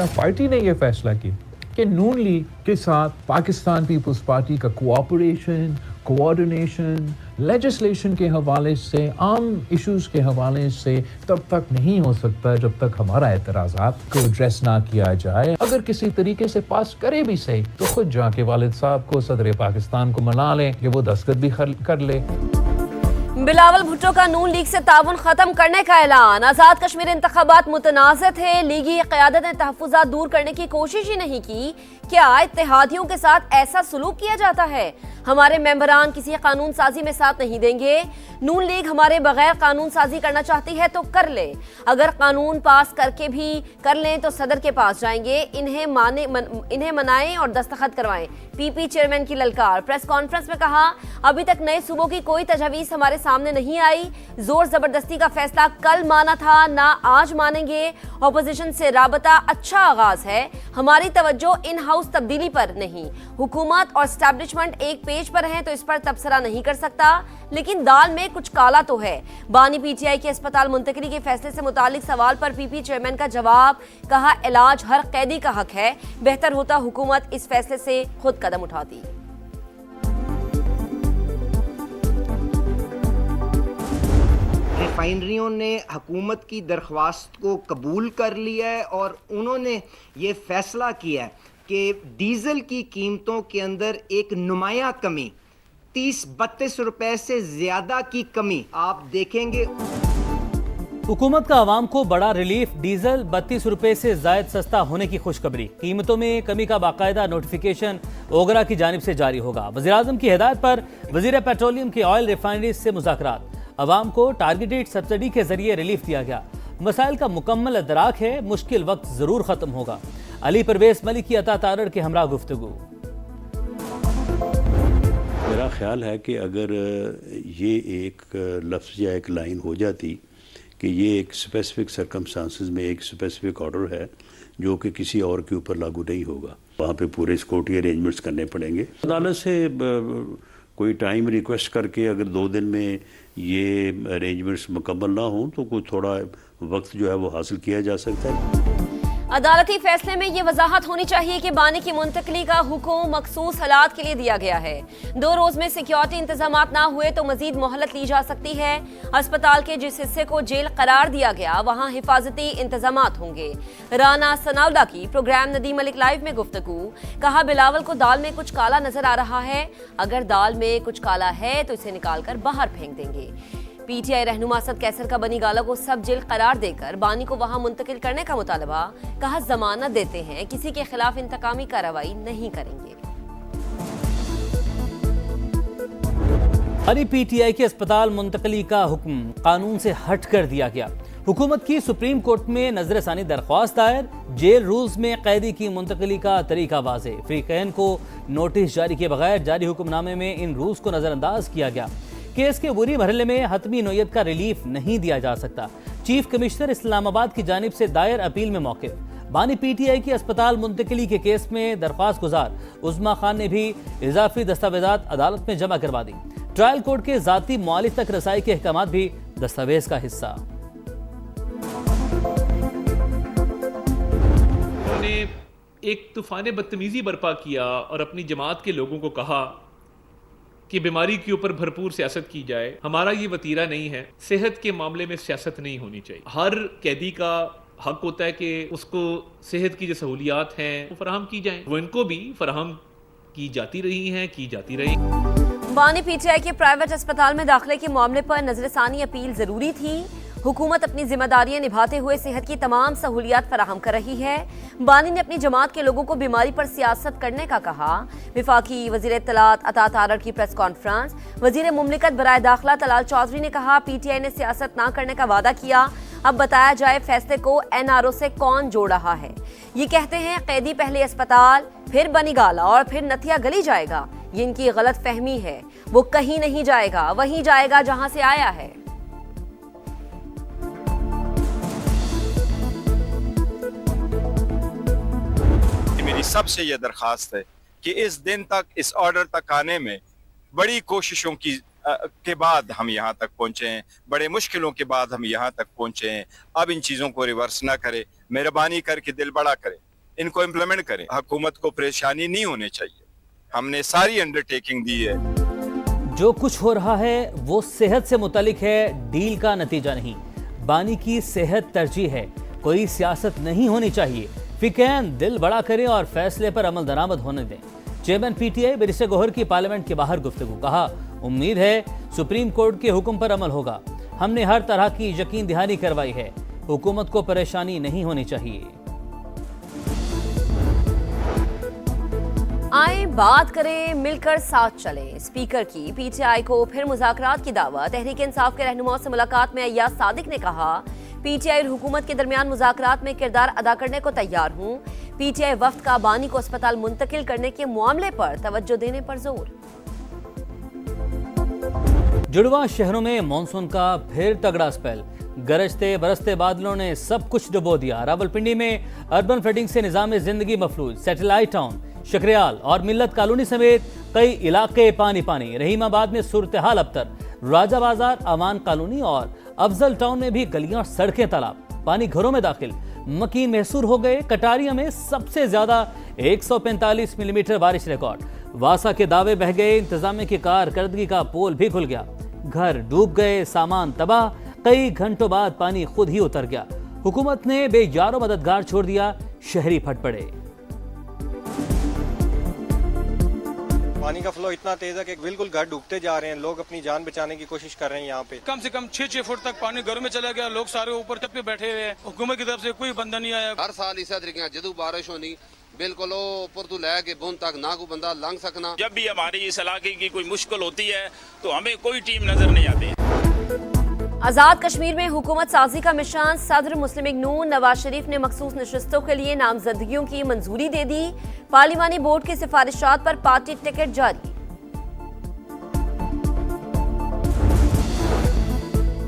सरबराह party ने यह फैसला किया कि नून लीग के साथ पाकिस्तान पीपल्स पार्टी का कोऑपरेशन, कोऑर्डिनेशन, लेजिस्लेशन के हवाले से, आम इश्यूज के हवाले से तब तक नहीं हो सकता जब तक हमारा एतराज़ात को एड्रेस ना किया जाए। अगर किसी तरीके से पास करे भी सही तो खुद जाके वालिद साहब को, सदर पाकिस्तान को मना लें कि वो दस्तखत भी कर ले। बिलावल भुट्टो का नून लीग से ताउन खत्म करने का ऐलान। आजाद कश्मीर इंतखाबात मुतनाज़ थे, लीगी क़यादत ने तहफ़्फ़ुज़ात दूर करने की कोशिश ही नहीं की। क्या इत्तेहादियों के साथ ऐसा सलूक किया जाता है? हमारे मेंबरान किसी कानून साजी में साथ नहीं देंगे। नून लीग हमारे बगैर कानून साजी करना चाहती है तो कर ले, अगर कानून पास करके भी कर लें तो सदर के पास जाएंगे। इन्हें मनाएं और दस्तखत करवाएं। पीपी चेयरमैन की ललकार। प्रेस कॉन्फ्रेंस में कहा, अभी तक नए सूबों की कोई तजवीज़ हमारे सामने नहीं आई। जोर जबरदस्ती का फैसला कल माना था, ना आज मानेंगे। ऑपोजिशन से राबता अच्छा आगाज है, हमारी तवज्जो इन हाउस तब्दीली पर नहीं। हुकूमत और एस्टैब्लिशमेंट एक पेज पर हैं तो इस पर तबसरा नहीं कर सकता, लेकिन दाल में कुछ काला तो है। बानी पीटीआई के अस्पताल मुंतकली के फैसले से मुतालिक सवाल पर पीपी चेयरमैन का जवाब। कहा, इलाज हर कैदी का हक है, बेहतर होता हुकूमत इस फैसले से खुद कदम उठाती। रिफाइनरियों ने हुकूमत की दरख्वास्त को कबूल कर लिया है और उन्होंने ये फैसला किया है कि डीज़ल की कीमतों के अंदर एक नुमायां कमी, 30-32 रुपए से ज़्यादा की कमी आप देखेंगे। हुकूमत का आवाम को बड़ा रिलीफ, डीजल 32 रुपए से जायद सस्ता होने की खुशखबरी। कीमतों में कमी का बाकायदा नोटिफिकेशन ओगरा की जानिब से जारी होगा। वज़ीर-ए-आज़म की हिदायत पर वज़ीर पेट्रोलियम की ऑयल रिफाइनरीज से मुज़ाकरात। अवाम को टारगेटेड सब्सिडी के जरिए रिलीफ दिया गया। मसाइल का मुकम्मल अदराक है, मुश्किल वक्त जरूर खत्म होगा। अली परवेज मलिक की अता तारड़ के हमरा गुफ्तगू। मेरा ख्याल है कि अगर ये एक लफ्ज़ या एक लाइन हो जाती कि ये एक स्पेसिफिक सर्कमस्टांसिस में एक स्पेसिफिक ऑर्डर है जो कि किसी और के ऊपर लागू नहीं होगा, वहाँ पे पूरे सिक्योरिटी अरेंजमेंट्स करने पड़ेंगे। अदालत से कोई टाइम रिक्वेस्ट करके अगर 2 दिन में ये अरेंजमेंट्स मुकम्मल ना हों तो कोई थोड़ा वक्त जो है वो हासिल किया जा सकता है। अदालती फैसले में ये वजाहत होनी चाहिए कि बानी की मुंतकली का हुक्म मखसूस हालात के लिए दिया गया है। 2 रोज में सिक्योरिटी इंतजाम ना हुए तो मजीद मोहलत ली जा सकती है। अस्पताल के जिस हिस्से को जेल करार दिया गया वहाँ हिफाजती इंतजाम होंगे। राना सनाउल्ला की प्रोग्राम नदीम मलिक लाइव में गुफ्तगू। कहा, बिलावल को दाल में कुछ काला नजर आ रहा है, अगर दाल में कुछ काला है तो इसे निकाल कर बाहर फेंक देंगे। पीटीआई रहनुमा असद कैसर का बनी गाला को सब जेल करार देकर बानी को वहां मुंतकिल करने का मुतालबा। कहा, जमानत देते हैं, किसी के खिलाफ इंतकामी कार्रवाई नहीं करेंगे। अली पीटीआई के अस्पताल मुंतकली का हुक्म कानून से हट कर दिया गया। हुकूमत की सुप्रीम कोर्ट में नजरसानी दरख्वास्त दायर। जेल रूल्स में कैदी की मुंतकली का तरीका वाज़ेह। फ्रीकैन को नोटिस जारी किए बगैर जारी हुक्मनामे में इन रूल्स को नजरअंदाज किया गया। केस के बुरी मरहले में हतमी नोयत का रिलीफ नहीं दिया जा सकता। चीफ कमिश्नर इस्लामाबाद की जानिब से दायर अपील में मौक़िफ़। बानी पीटीआई की अस्पताल मुंतकली के केस में दरख्वास्त गुजार उज़्मा खान ने भी इजाफी दस्तावेजात अदालत में जमा करवा दी। ट्रायल कोर्ट के जाती मुआलिफ तक रसाई के अहकामात भी दस्तावेज का हिस्सा। उन्होंने एक तूफान बदतमीजी बर्पा किया और अपनी जमात के लोगों को कहा कि बीमारी के ऊपर भरपूर सियासत की जाए। हमारा ये वतीरा नहीं है, सेहत के मामले में सियासत नहीं होनी चाहिए। हर कैदी का हक होता है कि उसको सेहत की जो सहूलियात हैं वो फराहम की जाएं, वो इनको भी फराहम की जाती रही हैं, की जाती रही। बानी पीटीआई के प्राइवेट अस्पताल में दाखिले के मामले पर नजरसानी अपील जरूरी थी। हुकूमत अपनी जिम्मेदारियां निभाते हुए सेहत की तमाम सहूलियात फराहम कर रही है। बानी ने अपनी जमात के लोगों को बीमारी पर सियासत करने का कहा। विफाकी वजीर इत्तलात अता तारड़ की प्रेस कॉन्फ्रेंस। वजीर मुमलिकत बराए दाखिला तलाल चौधरी ने कहा, पीटीआई ने सियासत ना करने का वादा किया, अब बताया जाए फैसले को एनआरओ से कौन जोड़ रहा है। ये कहते हैं कैदी पहले अस्पताल, फिर बनी गाला और फिर नथिया गली जाएगा। ये इनकी गलत फहमी है, वो कहीं नहीं जाएगा, वहीं जाएगा जहां से आया है। मेरी सबसे यह दरख्वास्त है कि इस दिन तक, इस ऑर्डर तक आने में बड़ी कोशिशों के बाद हम यहाँ तक पहुँचे हैं, बड़े मुश्किलों के बाद हम यहाँ तक पहुँचे हैं। अब इन चीज़ों को रिवर्स ना करें, मेहरबानी करके दिल बड़ा करें। इनको इम्प्लीमेंट करें। हुकूमत को परेशानी नहीं होनी चाहिए, हमने सारी अंडरटेकिंग दी है। जो कुछ हो रहा है वो सेहत से मुतालिक है, डील का नतीजा नहीं। बानी की सेहत तरजीह है, कोई सियासत नहीं होनी चाहिए। फिकैन दिल बड़ा करें और फैसले पर अमल दरामद होने दें। चेयरमैन पीटीआई बैरिस्टर गौहर की पार्लियामेंट के बाहर गुफ्तगू, कहा उम्मीद है सुप्रीम कोर्ट के हुक्म पर अमल होगा। हमने हर तरह की यकीन दहानी करवाई है, हुकूमत को परेशानी नहीं होनी चाहिए। आए बात करें, मिलकर साथ चलें। स्पीकर की पीटीआई को फिर मुज़ाकरात की दावत। तहरीक इंसाफ के रहनुमाओं से मुलाकात में अय्याज सादिक ने कहा पीटीआई और हुकूमत के दरमियान मुज़ाकरात में किरदार अदा करने को तैयार हूं। पीटीआई वफ्द का बानी को अस्पताल मुंतकिल करने के मामले पर तवज्जो देने पर जोर। जुड़वा शहरों में मानसून का फिर तगड़ा स्पेल, गरजते बरसते बादलों ने सब कुछ डुबो दिया। रावलपिंडी में अर्बन फ्लडिंग से निजाम जिंदगी मफलूज। सैटेलाइट टाउन, शकरियाल और मिल्लत कॉलोनी समेत कई इलाके पानी पानी। रहीमाबाद में सूरत हाल अबतर। राजा बाजार, अमान कॉलोनी और अफजल टाउन में भी गलियां सड़कें तालाब, पानी घरों में दाखिल। मकीन महसूर हो गए। कटारिया में सबसे ज्यादा 145 मिलीमीटर बारिश रिकॉर्ड। वासा के दावे बह गए। इंतजामिया की कारकर्दगी का पोल भी खुल गया। घर डूब गए, सामान तबाह। कई घंटों बाद पानी खुद ही उतर गया। हुकूमत ने बेयारो मददगार छोड़ दिया, शहरी फट पड़े। पानी का फ्लो इतना तेज है कि बिल्कुल घर डूबते जा रहे हैं। लोग अपनी जान बचाने की कोशिश कर रहे हैं। यहाँ पे कम से कम 6 फुट तक पानी घरों में चला गया। लोग सारे ऊपर छत पे बैठे हुए हैं। हुकूमत की तरफ से कोई बंदा नहीं आया। हर साल इस तरीके जदू बारिश होनी बिल्कुल ऊपर तो लैके बुन तक ना कोई बंदा लंघ सकना। जब भी हमारी इस इलाके की कोई मुश्किल होती है तो हमें कोई टीम नजर नहीं आती। आजाद कश्मीर में हुकूमत साजी का मिशन। सदर मुस्लिम लीग नून नवाज शरीफ ने मखसूस नशस्तों के लिए नामजदगियों की मंजूरी दे दी। पार्लिमानी बोर्ड की सिफारिशात पर पार्टी टिकट जारी।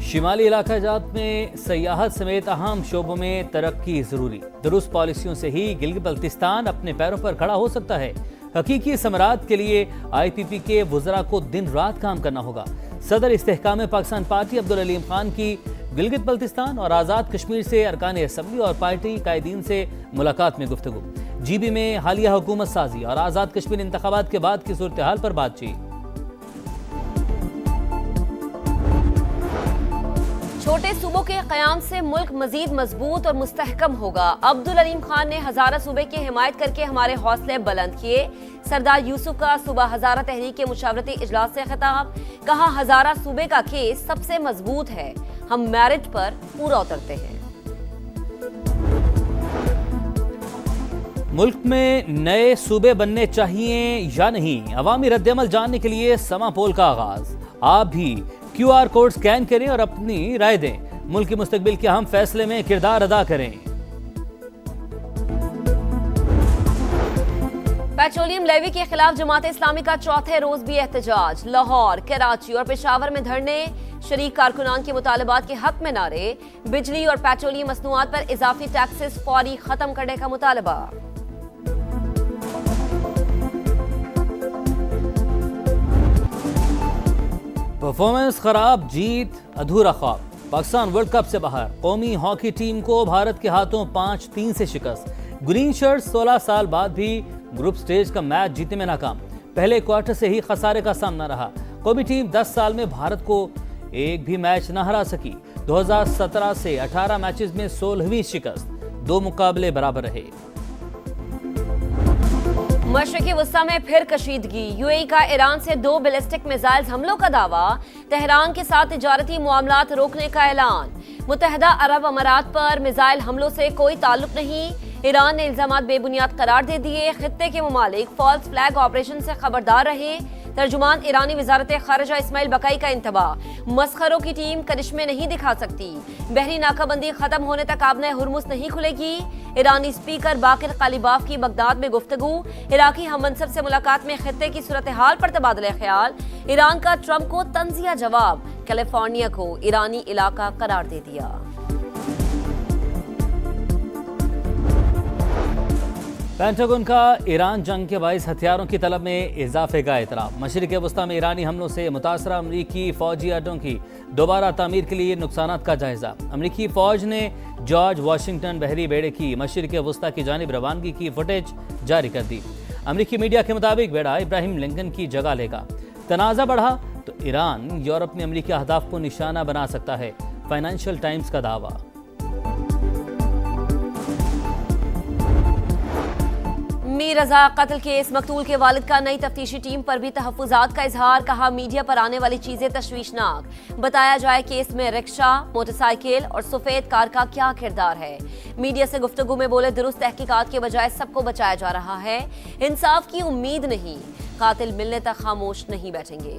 शिमाली इलाका जात में सयाहत समेत अहम शोबों में तरक्की जरूरी। दुरुस्त पॉलिसियों से ही गिलगित बल्तिस्तान अपने पैरों पर खड़ा हो सकता है। हकीकी समरात के लिए IPP के वुज़रा को दिन रात काम करना होगा। सदर इस्तेहकाम पाकिस्तान पार्टी अब्दुल अलीम खान की गिलगित बल्तिस्तान और आज़ाद कश्मीर से अरकान असम्बली और पार्टी कायदीन से मुलाकात में गुफ्तगू। GB में हालिया हुकूमत साजी और आज़ाद कश्मीर इंतखाबात के बाद की सूरत हाल पर बातचीत। छोटे सूबों के क़याम से मुल्क मजीद मजबूत और मुस्तहकम होगा। अब्दुल अलीम खान ने हज़ारा सूबे की हिमायत करके हमारे हौसले बुलंद किए। सरदार यूसुफ का सुबह हज़ारा तहरीक के मुशावरती इजलास से खिताब, कहा हज़ारा सूबे का केस सबसे मजबूत है, हम मेरिट पर पूरा उतरते हैं। मुल्क में नए सूबे बनने चाहिए या नहीं, अवामी रद्दअमल जानने के लिए समा पोल का आगाज। आप भी QR कोड स्कैन करें और अपनी राय दें। मुल्क के मुस्तकबिल के अहम फैसले में किरदार अदा करें। पेट्रोलियम लेवी के खिलाफ जमात इस्लामी का चौथे रोज भी एहतजाज। लाहौर, कराची और पेशावर में धरने। शरीक कारकुनान के मुतालबात के हक में नारे। बिजली और पेट्रोलियम मसनूआत पर इजाफी टैक्सेस फौरी खत्म करने का मुतालबा। परफॉर्मेंस खराब, जीत अधूरा ख्वाब। पाकिस्तान वर्ल्ड कप से बाहर। कौमी हॉकी टीम को भारत के हाथों 5-3 से शिकस्त। ग्रीन शर्ट 16 साल बाद भी ग्रुप स्टेज का मैच जीतने में नाकाम। पहले क्वार्टर से ही खसारे का सामना रहा। कौमी टीम 10 साल में भारत को एक भी मैच न हरा सकी। 2017 से 18 मैचेस में 16वीं शिकस्त। 2 मुकाबले बराबर रहे। मशरक़ी वस्ता में फिर कशीदगी। UAE का ईरान से 2 बैलिस्टिक मिसाइल हमलों का दावा। तेहरान के साथ तिजारती मामलात रोकने का ऐलान। मुत्तहदा अरब अमारात पर मिसाइल हमलों से कोई ताल्लुक नहीं। ईरान ने इल्जामात बेबुनियाद करार दे दिए। खित्ते के ममालिक फॉल्स फ्लैग ऑपरेशन से खबरदार रहे। तर्जुमान ईरानी वजारत खारजा इस्माइल बकाई का इंतबाह। मस्खरों की टीम करिश्मे नहीं दिखा सकती। बहरी नाकाबंदी खत्म होने तक आबने हुर्मुस नहीं खुलेगी। ईरानी स्पीकर बाकिर कालिबाफ की बगदाद में गुफ्तगू। इराकी हममनसब से मुलाकात में खित्ते की सूरत हाल पर तबादला ख्याल। ईरान का ट्रंप को तंजिया जवाब। कैलिफोर्निया को ईरानी इलाका करार दे दिया। पेंटागन का ईरान जंग के बाइस हथियारों की तलब में इजाफे का एतराफ़। मशरिक़ वस्ता में ईरानी हमलों से मुतासरा अमरीकी फौजी अड्डों की दोबारा तामीर के लिए नुकसानात का जायजा। अमरीकी फौज ने जॉर्ज वाशिंगटन बहरी बेड़े की मशरिक़ वस्ता की जानिब रवानगी की फुटेज जारी कर दी। अमरीकी मीडिया के मुताबिक बेड़ा इब्राहिम लिंकन की जगह लेगा। तनाज़ा बढ़ा तो ईरान यूरोप में अमरीकी अहदाफ को निशाना बना सकता है, फाइनेंशियल टाइम्स का दावा। मीर रजा कत्ल केस मकतूल के वालिद का नई तफ्तीशी टीम पर भी तहफ्फुजात का इजहार। कहा, मीडिया पर आने वाली चीजें तशवीशनाक। बताया जाए केस में रिक्शा, मोटरसाइकिल और सफेद कार का क्या किरदार है। मीडिया से गुफ्तगू में बोले, दुरुस्त तहकीकात के बजाय सबको बचाया जा रहा है। इंसाफ की उम्मीद नहीं, कातिल मिलने तक खामोश नहीं बैठेंगे।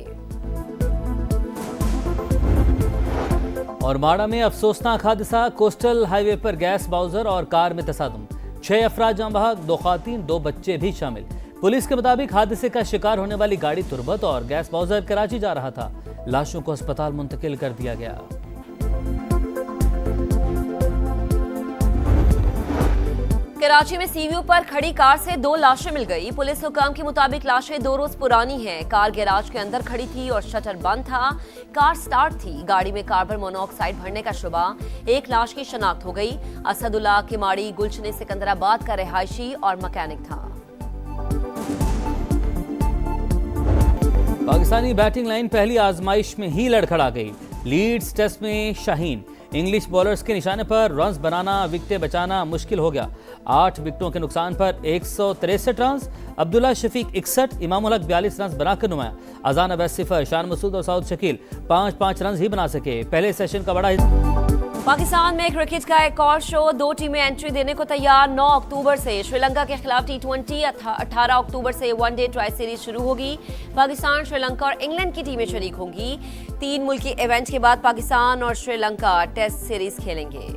और माड़ा में अफसोसनाक हादसा, कोस्टल हाईवे पर गैस बाउजर और कार में तसादुम। 6 अफराद जाँ बहक, 2 खातीन 2 बच्चे भी शामिल। पुलिस के मुताबिक हादसे का शिकार होने वाली गाड़ी तुरबत और गैस बाउजर कराची जा रहा था। लाशों को अस्पताल मुंतकिल कर दिया गया। कराची में सीवीयू पर खड़ी कार से 2 लाशें मिल गई। पुलिस हुकाम के मुताबिक लाशें 2 रोज पुरानी हैं। कार गैराज के अंदर खड़ी थी और शटर बंद था। कार स्टार्ट थी। गाड़ी में कार्बन मोनोऑक्साइड भरने का शुबा। एक लाश की शनाख्त हो गई। असदुल्ला किमाड़ी गुलशन सिकंदराबाद का रिहायशी और मैकेनिक था। पाकिस्तानी बैटिंग लाइन पहली आजमाइश में ही लड़खड़ा गई। लीड्स टेस्ट में शाहीन, इंग्लिश बॉलर्स के निशाने पर रन्स बनाना, विकेटें बचाना मुश्किल हो गया। 8 विकेटों के नुकसान पर 163 रन। अब्दुल्ला शफीक 61, इमामुल हक 42 रन बनाकर नुमाया। अजान अवैस 0, शान मसूद और साउद शकील 5-5 रन ही बना सके। पहले सेशन का बड़ा पाकिस्तान में क्रिकेट का एक और शो, 2 टीमें एंट्री देने को तैयार। 9 अक्टूबर से श्रीलंका के खिलाफ T20, 18 अक्टूबर से वनडे ट्राई सीरीज शुरू होगी। पाकिस्तान, श्रीलंका और इंग्लैंड की टीमें शरीक होंगी। 3 मुल्की इवेंट के बाद पाकिस्तान और श्रीलंका टेस्ट सीरीज खेलेंगे।